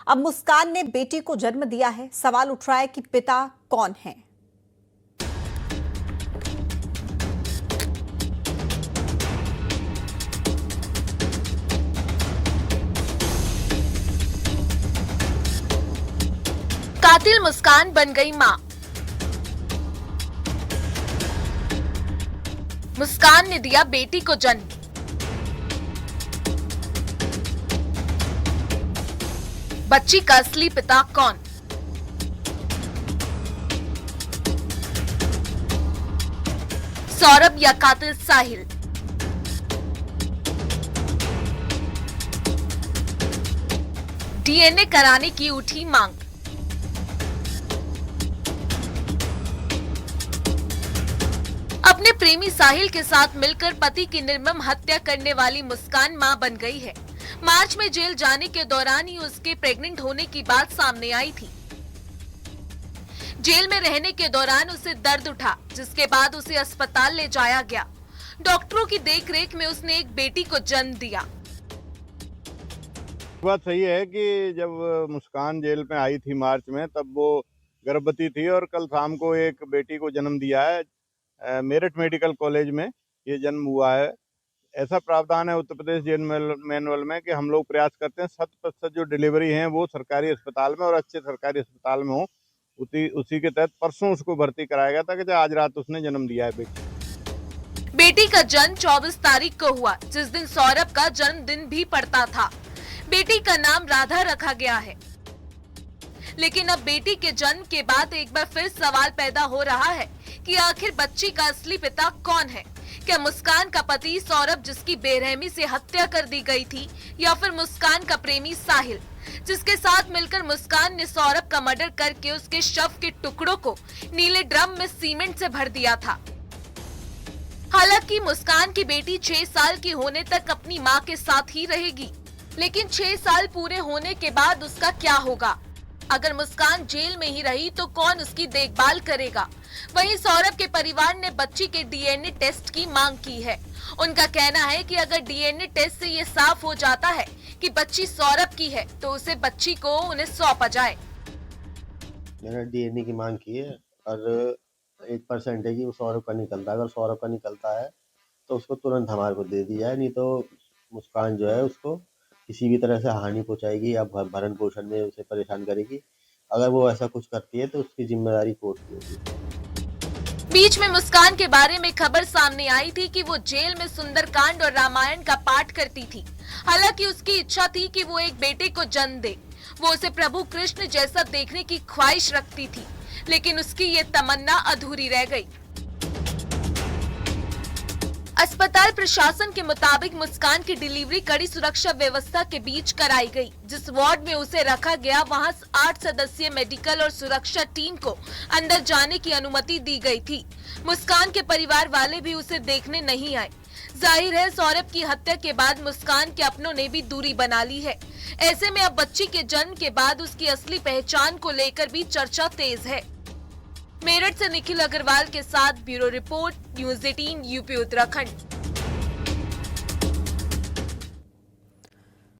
अब मुस्कान ने बेटी को जन्म दिया है। सवाल उठ रहा है कि पिता कौन है। कातिल मुस्कान बन गई मां। मुस्कान ने दिया बेटी को जन्म। बच्ची का असली पिता कौन? सौरभ या कातिल साहिल? डीएनए कराने की उठी मांग। अपने प्रेमी साहिल के साथ मिलकर पति की निर्मम हत्या करने वाली मुस्कान मां बन गई है। मार्च में जेल जाने के दौरान ही उसके प्रेग्नेंट होने की बात सामने आई थी। जेल में रहने के दौरान उसे दर्द उठा, जिसके बाद उसे अस्पताल ले जाया गया। डॉक्टरों की देखरेख में उसने एक बेटी को जन्म दिया। बात सही है कि जब मुस्कान जेल में आई थी मार्च में, तब वो गर्भवती थी और कल शाम को एक बेटी को जन्म दिया है। मेरठ मेडिकल कॉलेज में ये जन्म हुआ है। ऐसा प्रावधान है उत्तर प्रदेश जेल मैनुअल में कि हम लोग प्रयास करते हैं 100% जो डिलीवरी है वो सरकारी अस्पताल में और अच्छे सरकारी अस्पताल में हो। उसी के तहत परसों उसको भर्ती कराया गया था कि आज रात उसने जन्म दिया है बेटी का जन्म 24 तारीख को हुआ, जिस दिन सौरभ का जन्मदिन भी पड़ता था। बेटी का नाम राधा रखा गया है। लेकिन अब बेटी के जन्म के बाद एक बार फिर सवाल पैदा हो रहा है कि आखिर बच्ची का असली पिता कौन है। क्या मुस्कान का पति सौरभ, जिसकी बेरहमी से हत्या कर दी गई थी, या फिर मुस्कान का प्रेमी साहिल, जिसके साथ मिलकर मुस्कान ने सौरभ का मर्डर करके उसके शव के टुकड़ों को नीले ड्रम में सीमेंट से भर दिया था। हालांकि मुस्कान की बेटी 6 साल की होने तक अपनी मां के साथ ही रहेगी, लेकिन 6 साल पूरे होने के बाद उसका क्या होगा? अगर मुस्कान जेल में ही रही तो कौन उसकी देखभाल करेगा? वहीं सौरभ के परिवार ने बच्ची के डीएनए टेस्ट की मांग की है। उनका कहना है कि अगर डीएनए टेस्ट से ये साफ हो जाता है कि बच्ची सौरभ की है, तो उसे बच्ची को उन्हें सौंपा जाए। मैंने डीएनए की मांग की है और 1% है कि वो सौरभ का निकलता है। अगर सौरभ का निकलता है तो उसको तुरंत हमारे को दे दिया है, नहीं तो मुस्कान जो है उसको किसी भी तरह से हानि पहुंचाएगी या भरण पोषण में उसे परेशान करेगी। अगर वो ऐसा कुछ करती है तो उसकी जिम्मेदारी कोर्ट की होगी। बीच में मुस्कान के बारे में खबर सामने आई थी कि वो जेल में सुंदरकांड और रामायण का पाठ करती थी। हालांकि उसकी इच्छा थी कि वो एक बेटे को जन्म दे। वो उसे प्रभु कृष्ण जैसा देखने की ख्वाहिश रखती थी, लेकिन उसकी ये तमन्ना अधूरी रह गई। अस्पताल प्रशासन के मुताबिक मुस्कान की डिलीवरी कड़ी सुरक्षा व्यवस्था के बीच कराई गई। जिस वार्ड में उसे रखा गया, वहां 8 सदस्यीय मेडिकल और सुरक्षा टीम को अंदर जाने की अनुमति दी गई थी। मुस्कान के परिवार वाले भी उसे देखने नहीं आए। जाहिर है सौरभ की हत्या के बाद मुस्कान के अपनों ने भी दूरी बना ली है। ऐसे में अब बच्ची के जन्म के बाद उसकी असली पहचान को लेकर भी चर्चा तेज है। मेरठ से निखिल अग्रवाल के साथ bureau report, news 18 UP Uttarakhand.